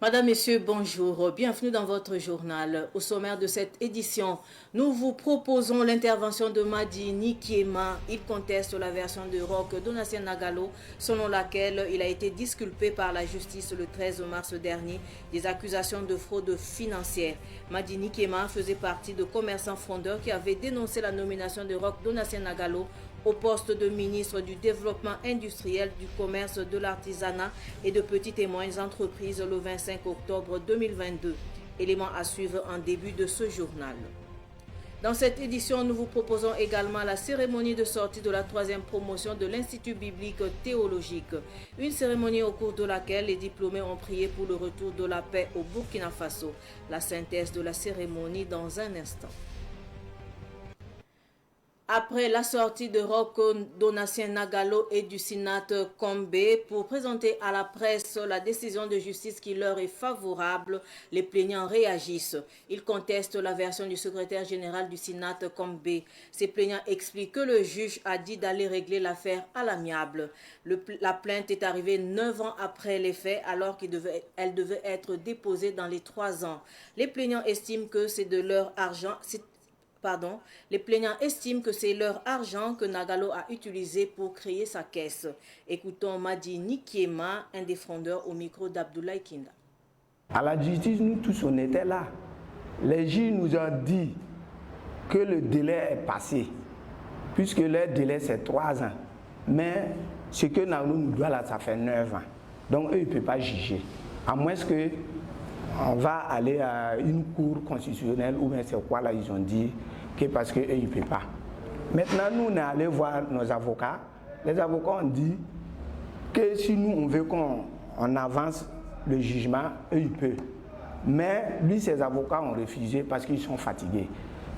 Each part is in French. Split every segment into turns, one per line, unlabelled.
Madame, Messieurs, bonjour. Bienvenue dans votre journal. Au sommaire de cette édition, nous vous proposons l'intervention de Madi Nikiema. Il conteste la version de Roch Donatien Nagalo, selon laquelle il a été disculpé par la justice le 13 mars dernier des accusations de fraude financière. Madi Nikiema faisait partie de commerçants frondeurs qui avaient dénoncé la nomination de Roch Donatien Nagalo au poste de ministre du Développement industriel, du commerce, de l'artisanat et de petites et moyennes entreprises le 25 octobre 2022. Élément à suivre en début de ce journal. Dans cette édition, nous vous proposons également la cérémonie de sortie de la 3e promotion de l'Institut biblique théologique. Une cérémonie au cours de laquelle les diplômés ont prié pour le retour de la paix au Burkina Faso. La synthèse de la cérémonie dans un instant. Après la sortie de Roch Donatien Nagalo et du Sinat Kombe pour présenter à la presse la décision de justice qui leur est favorable, les plaignants réagissent. Ils contestent la version du secrétaire général du Sinat Kombe. Ces plaignants expliquent que le juge a dit d'aller régler l'affaire à l'amiable. La plainte est arrivée 9 ans après les faits alors qu'elle devait être déposée dans les 3 ans. Les plaignants estiment que c'est de leur argent. Les plaignants estiment que c'est leur argent que Nagalo a utilisé pour créer sa caisse. Écoutons Madi Nikiema, un des frondeurs, au micro d'Abdoulaye Kinda.
À la justice, nous tous, on était là. Les juges nous ont dit que le délai est passé, puisque le délai c'est 3 ans. Mais ce que Nagalo nous doit là, ça fait 9 ans. Donc eux, ils ne peuvent pas juger. À moins que on va aller à une cour constitutionnelle ou bien c'est quoi là, ils ont dit que parce qu'eux ils ne peuvent pas. Maintenant nous on est allé voir nos avocats. Les avocats ont dit que si nous on veut qu'on avance le jugement, eux ils peuvent. Mais lui ses avocats ont refusé parce qu'ils sont fatigués.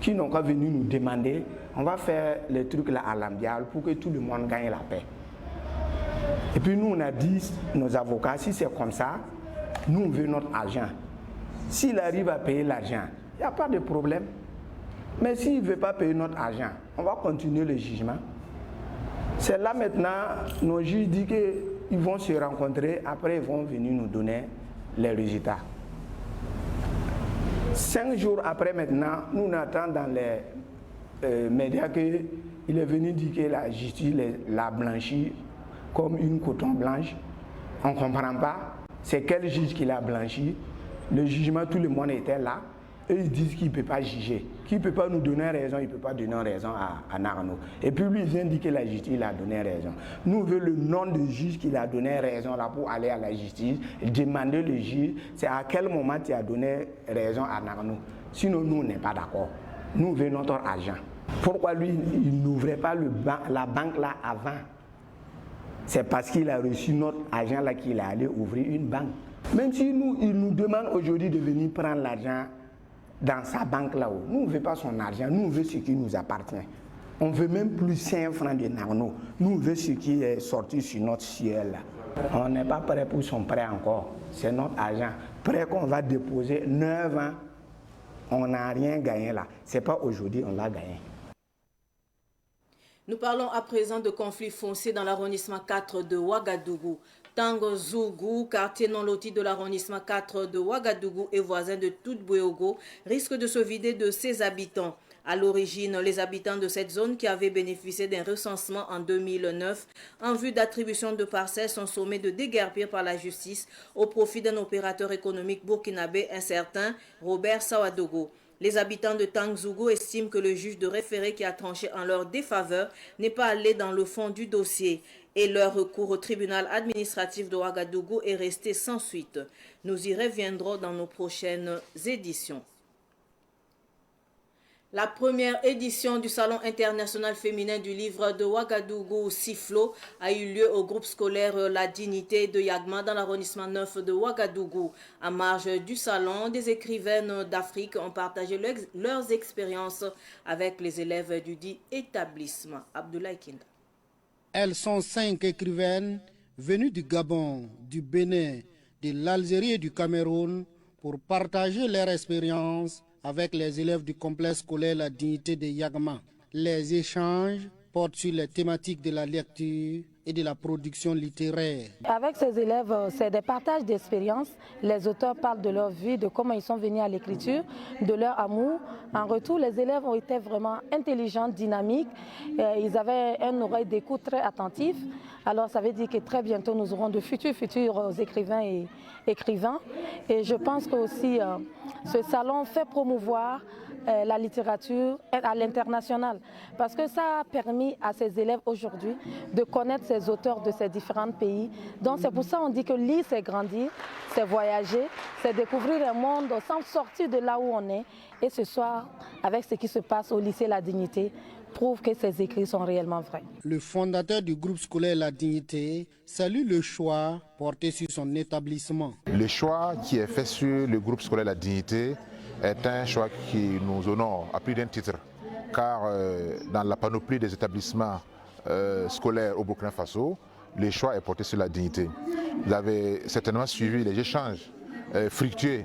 Qui n'ont pas venu nous demander, on va faire les trucs là à l'ambial pour que tout le monde gagne la paix. Et puis nous on a dit nos avocats, si c'est comme ça, nous on veut notre argent. S'il arrive à payer l'argent, il n'y a pas de problème. Mais s'il ne veut pas payer notre argent, on va continuer le jugement. C'est là maintenant, nos juges disent qu'ils vont se rencontrer, après ils vont venir nous donner les résultats. 5 jours après maintenant, nous attendons dans les médias qu'il est venu dire que la justice l'a blanchi comme une coton blanche. On ne comprend pas. C'est quel juge qui l'a blanchi? Le jugement, tout le monde était là. Eux, ils disent qu'il ne peut pas juger. Qu'il ne peut pas nous donner raison, il ne peut pas donner raison à Nagalo. Et puis lui, il vient dire que la justice l'a donné raison. Nous, on veut le nom du juge qui l'a donné raison là pour aller à la justice, demander le juge, c'est à quel moment tu as donné raison à Nagalo. Sinon, nous, on n'est pas d'accord. Nous, on veut notre argent. Pourquoi lui, il n'ouvrait pas la banque là avant? C'est parce qu'il a reçu notre argent là qu'il est allé ouvrir une banque. Même si il nous demande aujourd'hui de venir prendre l'argent dans sa banque là-haut, nous on ne veut pas son argent, nous on veut ce qui nous appartient. On ne veut même plus 5 francs de Nagalo. Nous on veut ce qui est sorti sur notre ciel là. On n'est pas prêt pour son prêt encore. C'est notre argent. Prêt qu'on va déposer 9 ans, on n'a rien gagné là. Ce n'est pas aujourd'hui on l'a gagné.
Nous parlons à présent de conflits fonciers dans l'arrondissement 4 de Ouagadougou. Tangzougou, quartier non loti de l'arrondissement 4 de Ouagadougou et voisin de Toudbouéogo, risque de se vider de ses habitants. À l'origine, les habitants de cette zone qui avaient bénéficié d'un recensement en 2009 en vue d'attribution de parcelles sont sommés de déguerpir par la justice au profit d'un opérateur économique burkinabé, un certain Robert Sawadogo. Les habitants de Tangzougou estiment que le juge de référé qui a tranché en leur défaveur n'est pas allé dans le fond du dossier et leur recours au tribunal administratif de Ouagadougou est resté sans suite. Nous y reviendrons dans nos prochaines éditions. La première édition du Salon international féminin du livre de Ouagadougou, Siflo, a eu lieu au groupe scolaire La Dignité de Yagma dans l'arrondissement 9 de Ouagadougou. À marge du salon, des écrivaines d'Afrique ont partagé leurs expériences avec les élèves du dit établissement. Abdoulaye Kinda.
Elles sont 5 écrivaines venues du Gabon, du Bénin, de l'Algérie et du Cameroun pour partager leur expérience avec les élèves du complexe scolaire La Dignité de Yagma. Les échanges porte sur les thématiques de la lecture et de la production littéraire.
Avec ces élèves, c'est des partages d'expériences. Les auteurs parlent de leur vie, de comment ils sont venus à l'écriture, de leur amour. En retour, les élèves ont été vraiment intelligents, dynamiques. Ils avaient une oreille d'écoute très attentive. Alors ça veut dire que très bientôt, nous aurons de futurs écrivains et écrivains. Et je pense que aussi ce salon fait promouvoir la littérature à l'international, parce que ça a permis à ces élèves aujourd'hui de connaître ces auteurs de ces différents pays. Donc c'est pour ça qu'on dit que lire, c'est grandir, c'est voyager, c'est découvrir un monde sans sortir de là où on est. Et ce soir, avec ce qui se passe au lycée La Dignité, prouve que ces écrits sont réellement vrais.
Le fondateur du groupe scolaire La Dignité salue le choix porté sur son établissement.
Le choix qui est fait sur le groupe scolaire La Dignité est un choix qui nous honore à plus d'un titre, car dans la panoplie des établissements scolaires au Burkina Faso, le choix est porté sur la dignité. Vous avez certainement suivi les échanges fructueux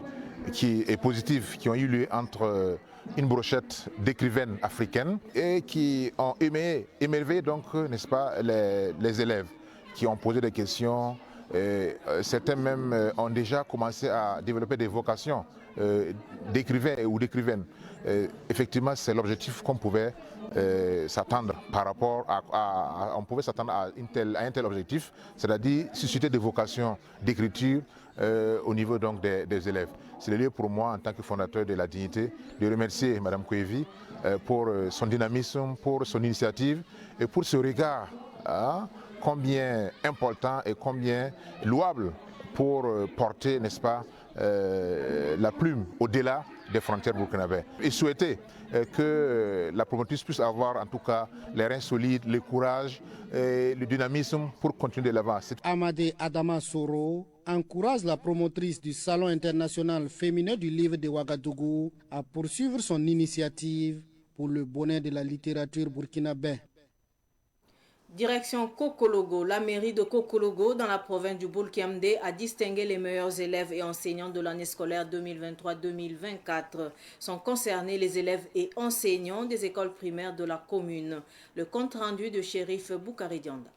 et positifs qui ont eu lieu entre une brochette d'écrivaines africaines et qui ont émerveillé donc, n'est-ce pas, les élèves qui ont posé des questions. Certains même ont déjà commencé à développer des vocations d'écrivains ou d'écrivaines. Effectivement, c'est l'objectif qu'on pouvait s'attendre par rapport on pouvait s'attendre à un tel objectif, c'est-à-dire susciter des vocations d'écriture au niveau donc des élèves. C'est le lieu pour moi, en tant que fondateur de La Dignité, de remercier Mme Kouévi pour son dynamisme, pour son initiative et pour ce regard combien important et combien louable pour porter, n'est-ce pas, la plume au-delà des frontières burkinabées. Et souhaiter que la promotrice puisse avoir en tout cas les reins solides, le courage et le dynamisme pour continuer de l'avant.
Amadé Adama Soro encourage la promotrice du Salon international féminin du livre de Ouagadougou à poursuivre son initiative pour le bonheur de la littérature burkinabé.
Direction Kokologo, la mairie de Kokologo dans la province du Boulkiamdé a distingué les meilleurs élèves et enseignants de l'année scolaire 2023-2024. Sont concernés les élèves et enseignants des écoles primaires de la commune. Le compte rendu de Shérif Boukari Dianda.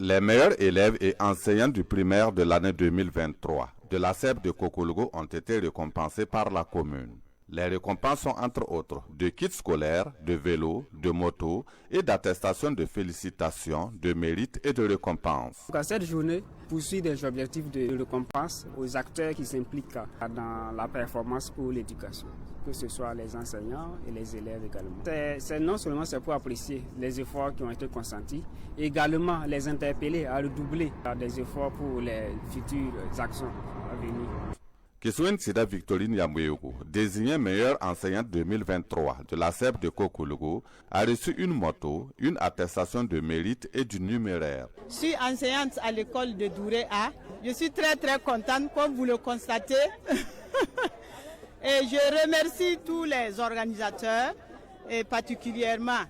Les meilleurs élèves et enseignants du primaire de l'année 2023 de la CEP de Kokologo ont été récompensés par la commune. Les récompenses sont entre autres de kits scolaires, de vélos, de motos et d'attestations de félicitations, de mérite et de récompenses.
Cette journée poursuit des objectifs de récompense aux acteurs qui s'impliquent dans la performance pour l'éducation, que ce soit les enseignants et les élèves également. Non seulement c'est pour apprécier les efforts qui ont été consentis, également les interpeller à redoubler des efforts pour les futures actions à venir.
Kissouen Sida Victorine Yamouyougou, désignée meilleure enseignante 2023 de la CEP de Kokologo, a reçu une moto, une attestation de mérite et du numéraire.
Je suis enseignante à l'école de Douré A. Je suis très contente, comme vous le constatez. Et je remercie tous les organisateurs, et particulièrement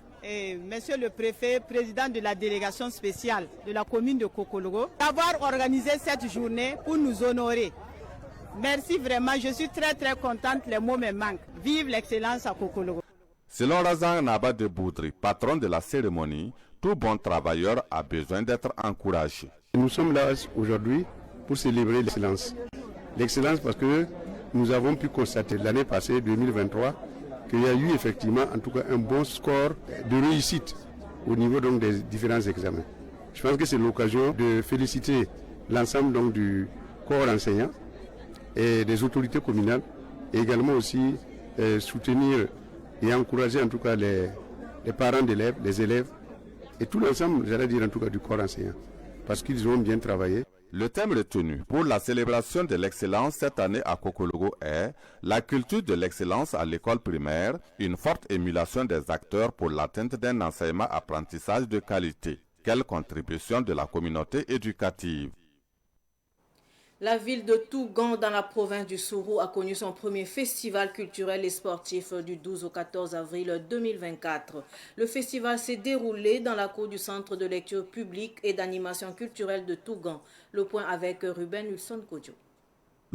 Monsieur le préfet, président de la délégation spéciale de la commune de Kokologo, d'avoir organisé cette journée pour nous honorer. Merci vraiment, je suis très contente, les mots me manquent. Vive l'excellence à Kokologo.
Selon Razan Naba de Boudri, patron de la cérémonie, tout bon travailleur a besoin d'être encouragé.
Nous sommes là aujourd'hui pour célébrer l'excellence. L'excellence parce que nous avons pu constater l'année passée, 2023, qu'il y a eu effectivement en tout cas un bon score de réussite au niveau donc des différents examens. Je pense que c'est l'occasion de féliciter l'ensemble donc du corps enseignant et des autorités communales, et également aussi soutenir et encourager en tout cas les parents d'élèves, les élèves, et tout l'ensemble, j'allais dire en tout cas du corps enseignant, parce qu'ils ont bien travaillé.
Le thème retenu pour la célébration de l'excellence cette année à Kokologo est « La culture de l'excellence à l'école primaire, une forte émulation des acteurs pour l'atteinte d'un enseignement-apprentissage de qualité. Quelle contribution de la communauté éducative ?»
La ville de Tougan, dans la province du Sourou, a connu son premier festival culturel et sportif du 12 au 14 avril 2024. Le festival s'est déroulé dans la cour du Centre de lecture publique et d'animation culturelle de Tougan. Le point avec Ruben Wilson Kodjo.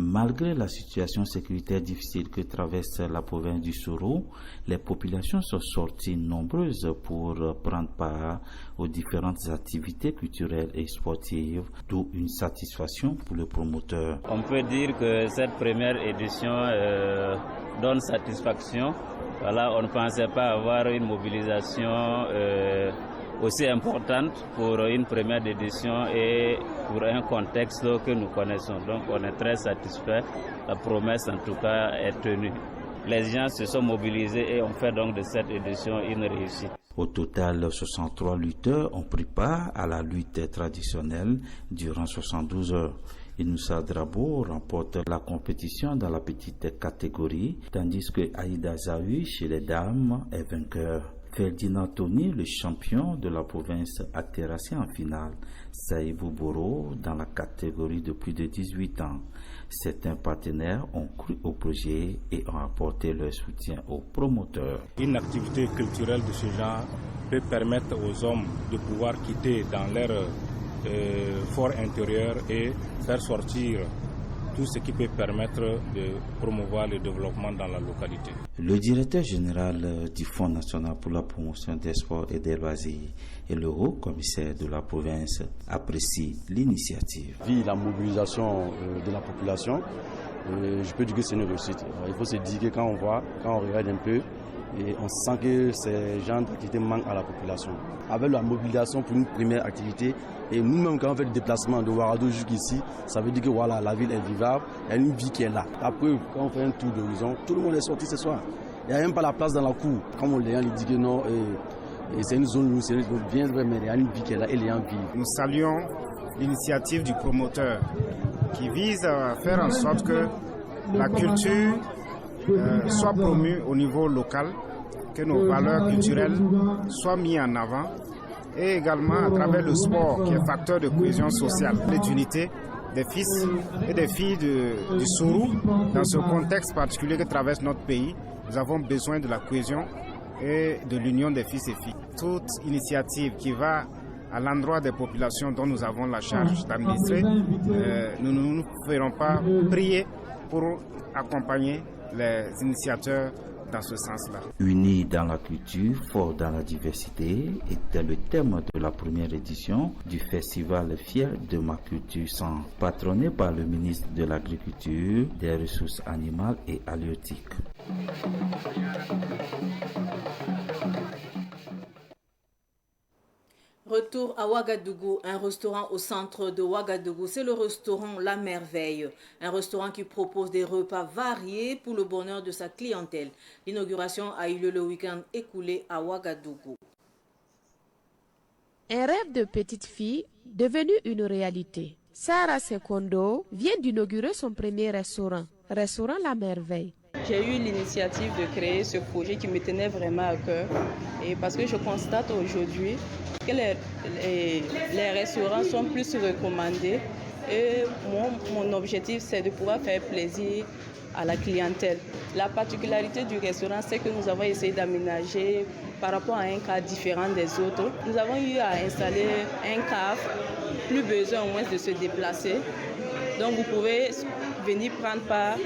Malgré la situation sécuritaire difficile que traverse la province du Soro, les populations sont sorties nombreuses pour prendre part aux différentes activités culturelles et sportives, d'où une satisfaction pour le promoteur.
On peut dire que cette première édition donne satisfaction. Voilà, on ne pensait pas avoir une mobilisation aussi importante pour une première édition et pour un contexte que nous connaissons. Donc on est très satisfait. La promesse en tout cas est tenue. Les gens se sont mobilisés et ont fait donc de cette édition une réussite.
Au total, 63 lutteurs ont pris part à la lutte traditionnelle durant 72 heures. Inoussa Drabo remporte la compétition dans la petite catégorie, tandis que Aïda Zawi chez les dames est vainqueur. Ferdinand Tony, le champion de la province, a terrassé en finale Saïbou Boro dans la catégorie de plus de 18 ans. Certains partenaires ont cru au projet et ont apporté leur soutien aux promoteurs.
Une activité culturelle de ce genre peut permettre aux hommes de pouvoir quitter dans leur fort intérieur et faire sortir tout ce qui peut permettre de promouvoir le développement dans la localité.
Le directeur général du Fonds national pour la promotion des sports et des loisirs et le haut commissaire de la province apprécient l'initiative.
Vu la mobilisation de la population, je peux dire que c'est une réussite. Il faut se dire que quand on regarde un peu, et on sent que ces genres d'activités manquent à la population. Avec la mobilisation pour une première activité, et nous-mêmes quand on fait le déplacement de Ouagadougou jusqu'ici, ça veut dire que voilà, la ville est vivable, il y a une vie qui est là. Après, quand on fait un tour d'horizon, tout le monde est sorti ce soir. Il n'y a même pas la place dans la cour. Comme les gens disent que non, c'est une zone où c'est bien vrai, mais il y a une vie qui est là et les gens vivent.
Nous saluons l'initiative du promoteur qui vise à faire en sorte que la culture soit promue au niveau local, que nos valeurs culturelles soient mises en avant et également à travers le sport qui est facteur de cohésion sociale et d'unité des fils et des filles du Sourou. Dans ce contexte particulier que traverse notre pays, nous avons besoin de la cohésion et de l'union des fils et filles. Toute initiative qui va à l'endroit des populations dont nous avons la charge d'administrer, nous ne nous ferons pas prier pour accompagner les initiateurs dans ce sens-là.
Unis dans la culture, forts dans la diversité, était le thème de la première édition du festival Fier de ma culture 100, patronné par le ministre de l'Agriculture, des Ressources animales et halieutiques.
Retour à Ouagadougou, un restaurant au centre de Ouagadougou. C'est le restaurant La Merveille, un restaurant qui propose des repas variés pour le bonheur de sa clientèle. L'inauguration a eu lieu le week-end écoulé à Ouagadougou.
Un rêve de petite fille devenu une réalité. Sarah Sekondo vient d'inaugurer son premier restaurant La Merveille.
J'ai eu l'initiative de créer ce projet qui me tenait vraiment à cœur et parce que je constate aujourd'hui que les restaurants sont plus recommandés et mon objectif c'est de pouvoir faire plaisir à la clientèle. La particularité du restaurant c'est que nous avons essayé d'aménager par rapport à un cadre différent des autres. Nous avons eu à installer un cave, plus besoin au moins de se déplacer. Donc vous pouvez venir prendre part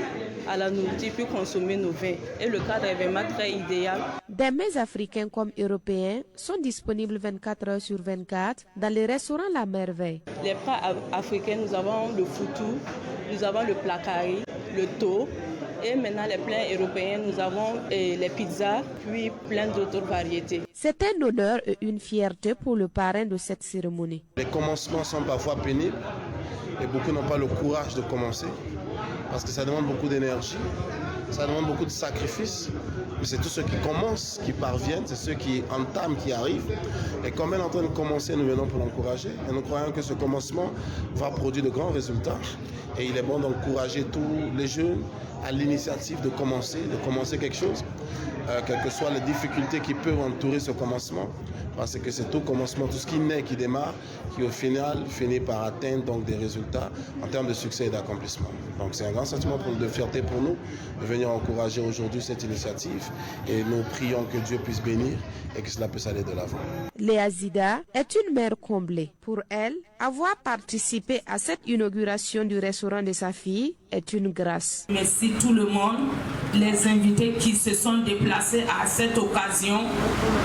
à la nourriture puis consommer nos vins. Et le cadre est vraiment très idéal.
Des mets africains comme européens sont disponibles 24 heures sur 24 dans les restaurants La Merveille.
Les plats africains, nous avons le foutou, nous avons le placari, le thau. Et maintenant les plats européens, nous avons les pizzas, puis plein d'autres variétés.
C'est un honneur et une fierté pour le parrain de cette cérémonie.
Les commencements sont parfois pénibles et beaucoup n'ont pas le courage de commencer parce que ça demande beaucoup d'énergie, ça demande beaucoup de sacrifices. C'est tous ceux qui commencent, qui parviennent, c'est ceux qui entament, qui arrivent. Et comme elle est en train de commencer, nous venons pour l'encourager. Et nous croyons que ce commencement va produire de grands résultats. Et il est bon d'encourager tous les jeunes à l'initiative de commencer quelque chose, quelles que soient les difficultés qui peuvent entourer ce commencement. parce que c'est tout commencement, tout ce qui naît, qui démarre, qui au final finit par atteindre donc des résultats en termes de succès et d'accomplissement. Donc c'est un grand sentiment de fierté pour nous de venir encourager aujourd'hui cette initiative et nous prions que Dieu puisse bénir et que cela puisse aller de l'avant.
Léa Zida est une mère comblée. Pour elle, avoir participé à cette inauguration du restaurant de sa fille est une grâce.
Merci tout le monde, les invités qui se sont déplacés à cette occasion.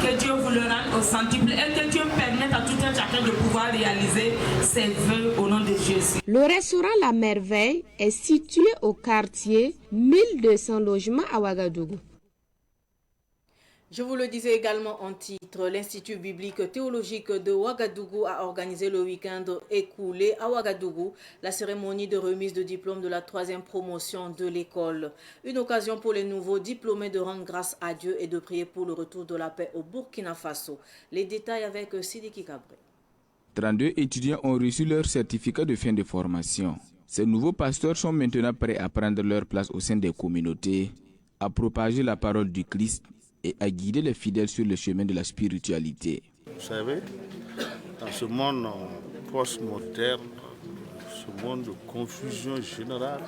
Que Dieu vous le rende au centuple et que Dieu permette à tout un chacun de pouvoir réaliser ses vœux au nom de Jésus.
Le restaurant La Merveille est situé au quartier 1200 logements à Ouagadougou.
Je vous le disais également en titre, l'Institut biblique théologique de Ouagadougou a organisé le week-end écoulé à Ouagadougou la cérémonie de remise de diplôme de la 3e promotion de l'école. Une occasion pour les nouveaux diplômés de rendre grâce à Dieu et de prier pour le retour de la paix au Burkina Faso. Les détails avec Sidiki Cabré.
32 étudiants ont reçu leur certificat de fin de formation. Ces nouveaux pasteurs sont maintenant prêts à prendre leur place au sein des communautés, à propager la parole du Christ et à guider les fidèles sur le chemin de la spiritualité.
Vous savez, dans ce monde postmoderne, ce monde de confusion générale,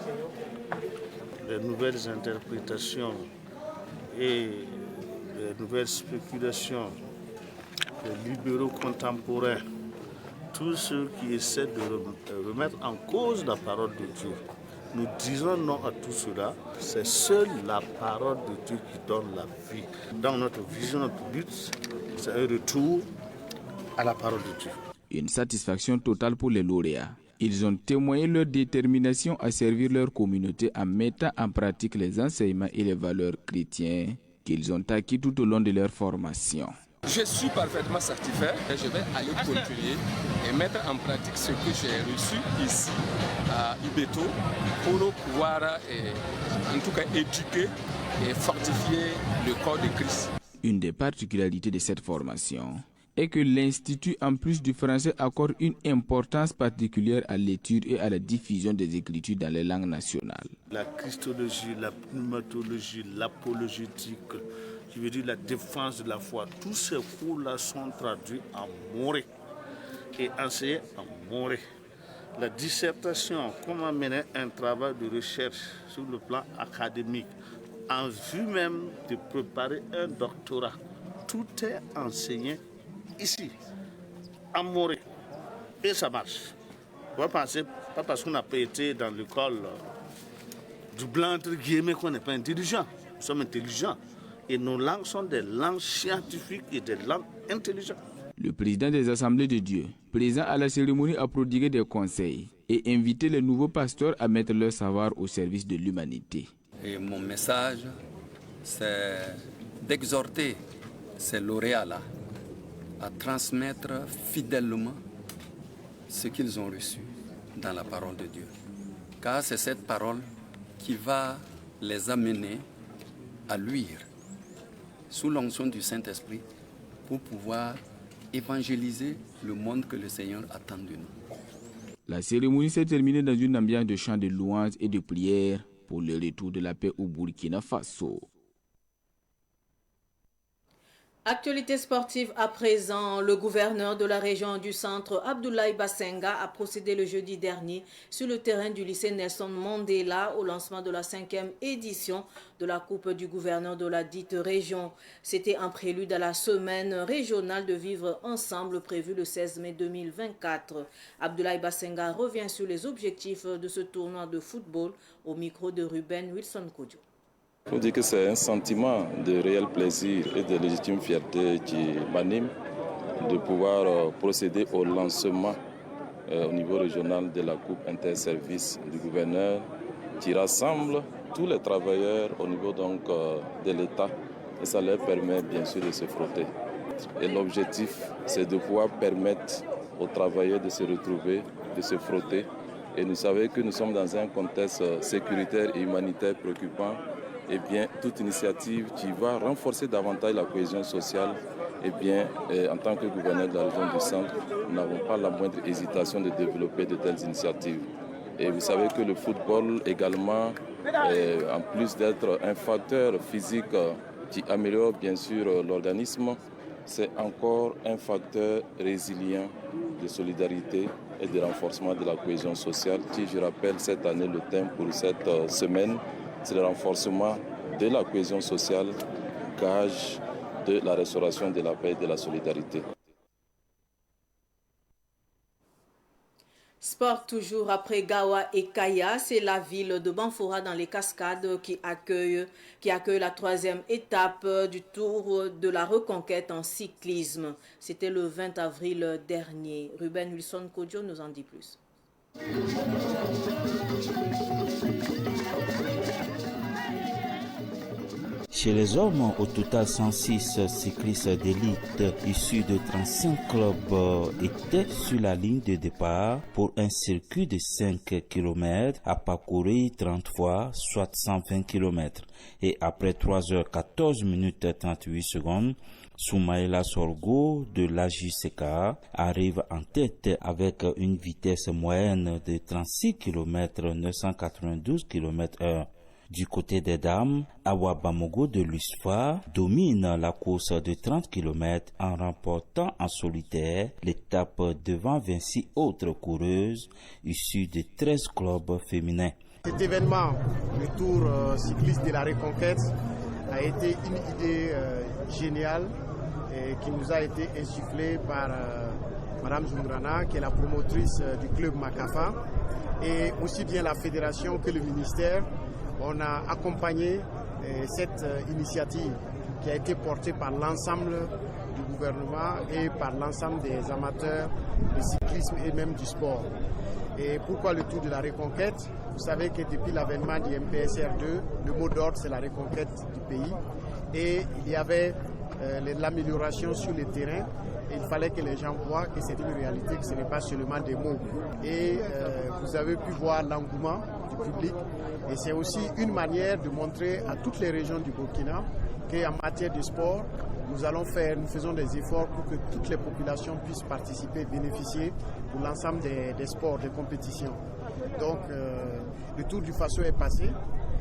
les nouvelles interprétations et les nouvelles spéculations, les libéraux contemporains, tous ceux qui essaient de remettre en cause la parole de Dieu, nous disons non à tout cela. C'est seule la parole de Dieu qui donne la vie. Dans notre vision, notre but, c'est un retour à la parole de Dieu.
Une satisfaction totale pour les lauréats. Ils ont témoigné leur détermination à servir leur communauté en mettant en pratique les enseignements et les valeurs chrétiennes qu'ils ont acquis tout au long de leur formation.
Je suis parfaitement satisfait et je vais aller continuer et mettre en pratique ce que j'ai reçu ici à Ibeto pour pouvoir en tout cas éduquer et fortifier le corps de Christ.
Une des particularités de cette formation est que l'Institut, en plus du français, accorde une importance particulière à l'étude et à la diffusion des écritures dans les langues nationales.
La christologie, la pneumatologie, l'apologétique, je veux dire la défense de la foi, tous ces cours-là sont traduits en moré et enseignés en moré. La dissertation, comment mener un travail de recherche sur le plan académique, en vue même de préparer un doctorat, tout est enseigné ici, en moré. Et ça marche. On va penser, pas parce qu'on n'a pas été dans l'école du blanc, entre guillemets, qu'on n'est pas intelligent. Nous sommes intelligents. Et nos langues sont des langues scientifiques et des langues intelligentes.
Le président des Assemblées de Dieu, présent à la cérémonie, a prodigué des conseils et invité les nouveaux pasteurs à mettre leur savoir au service de l'humanité.
Et mon message, c'est d'exhorter ces lauréats-là à transmettre fidèlement ce qu'ils ont reçu dans la parole de Dieu. Car c'est cette parole qui va les amener à luire sous l'onction du Saint-Esprit pour pouvoir évangéliser le monde que le Seigneur attend de nous.
La cérémonie s'est terminée dans une ambiance de chants de louanges et de prières pour le retour de la paix au Burkina Faso.
Actualité sportive à présent, le gouverneur de la région du centre, Abdoulaye Bassenga, a procédé le jeudi dernier sur le terrain du lycée Nelson Mandela au lancement de la 5e édition de la Coupe du gouverneur de la dite région. C'était en prélude à la semaine régionale de vivre ensemble prévue le 16 mai 2024. Abdoulaye Bassenga revient sur les objectifs de ce tournoi de football au micro de Ruben Wilson Kodjo.
Il faut dire que c'est un sentiment de réel plaisir et de légitime fierté qui m'anime de pouvoir procéder au lancement au niveau régional de la Coupe interservice du gouverneur qui rassemble tous les travailleurs au niveau donc de l'État et ça leur permet bien sûr de se frotter. Et l'objectif, c'est de pouvoir permettre aux travailleurs de se retrouver, de se frotter. Et nous savons que nous sommes dans un contexte sécuritaire et humanitaire préoccupant. Eh bien, toute initiative qui va renforcer davantage la cohésion sociale, eh bien, en tant que gouverneur de la région du centre, nous n'avons pas la moindre hésitation de développer de telles initiatives. Et vous savez que le football également, en plus d'être un facteur physique qui améliore bien sûr l'organisme, c'est encore un facteur résilient de solidarité et de renforcement de la cohésion sociale. Si je rappelle cette année, le thème pour cette semaine, c'est le renforcement de la cohésion sociale, gage de la restauration de la paix et de la solidarité.
Sport toujours après Gawa et Kaya, c'est la ville de Banfora dans les Cascades qui accueille la 3e étape du Tour de la Reconquête en cyclisme. C'était le 20 avril dernier. Ruben Wilson Kodjo nous en dit plus.
Chez les hommes, au total 106 cyclistes d'élite issus de 35 clubs étaient sur la ligne de départ pour un circuit de 5 km à parcourir 30 fois, soit 120 km. Et après 3h14 minutes 38 secondes, Soumaïla Sorgo de l'AJCK arrive en tête avec une vitesse moyenne de 36 km 992 km/h. Du côté des dames, Awa Bamogo de l'USFA domine la course de 30 km en remportant en solitaire l'étape devant 26 autres coureuses issues de 13 clubs féminins.
Cet événement, le Tour cycliste de la Reconquête, a été une idée géniale qui nous a été insufflée par Madame Zungrana, qui est la promotrice du club Makafa, et aussi bien la fédération que le ministère. On a accompagné cette initiative qui a été portée par l'ensemble du gouvernement et par l'ensemble des amateurs du cyclisme et même du sport. Et pourquoi le Tour de la Reconquête? Vous savez que depuis l'avènement du MPSR2, le mot d'ordre c'est la reconquête du pays. Et il y avait l'amélioration sur le terrain. Et il fallait que les gens voient que c'est une réalité, que ce n'est pas seulement des mots. Et vous avez pu voir l'engouement du public. Et c'est aussi une manière de montrer à toutes les régions du Burkina qu'en matière de sport, nous faisons des efforts pour que toutes les populations puissent participer, bénéficier pour l'ensemble des sports, des compétitions. Donc le Tour du Faso est passé.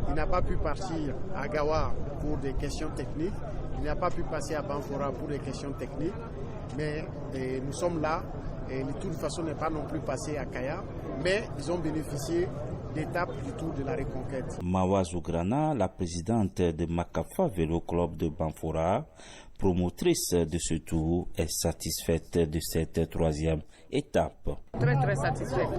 Il n'a pas pu partir à Gawa pour des questions techniques. Il n'a pas pu passer à Banfora pour des questions techniques. Mais nous sommes là. Et le Tour du Faso n'est pas non plus passé à Kaya. Mais ils ont bénéficié d'étapes du Tour de la Reconquête.
Mawa Zougrana, la présidente de Makafa Vélo Club de Banfora, promotrice de ce tour, est satisfaite de cette 3e étape.
Très satisfaite.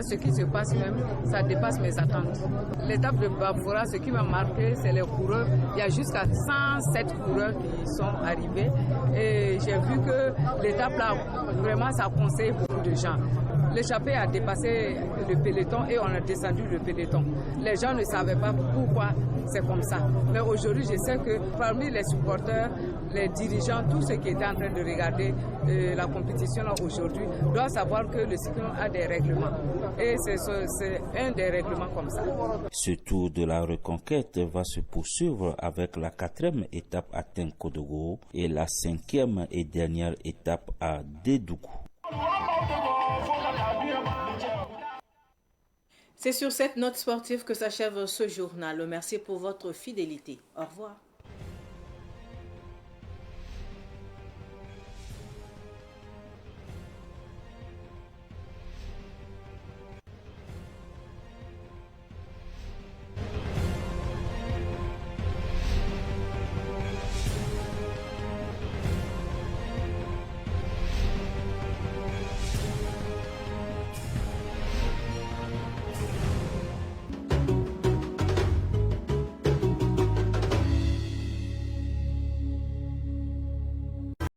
Ce qui se passe même, ça dépasse mes attentes. L'étape de Banfora, ce qui m'a marqué, c'est les coureurs. Il y a jusqu'à 107 coureurs qui sont arrivés. Et j'ai vu que l'étape là, vraiment, ça conseille beaucoup de gens. L'échappée a dépassé le peloton et on a descendu le peloton. Les gens ne savaient pas pourquoi c'est comme ça. Mais aujourd'hui, je sais que parmi les supporters, les dirigeants, tous ceux qui étaient en train de regarder la compétition aujourd'hui, doivent savoir que le cyclisme a des règlements. Et c'est un des règlements comme ça.
Ce Tour de la Reconquête va se poursuivre avec la 4e étape à Tenkodogo et la 5e et dernière étape à Dédougou.
C'est sur cette note sportive que s'achève ce journal. Merci pour votre fidélité. Au revoir.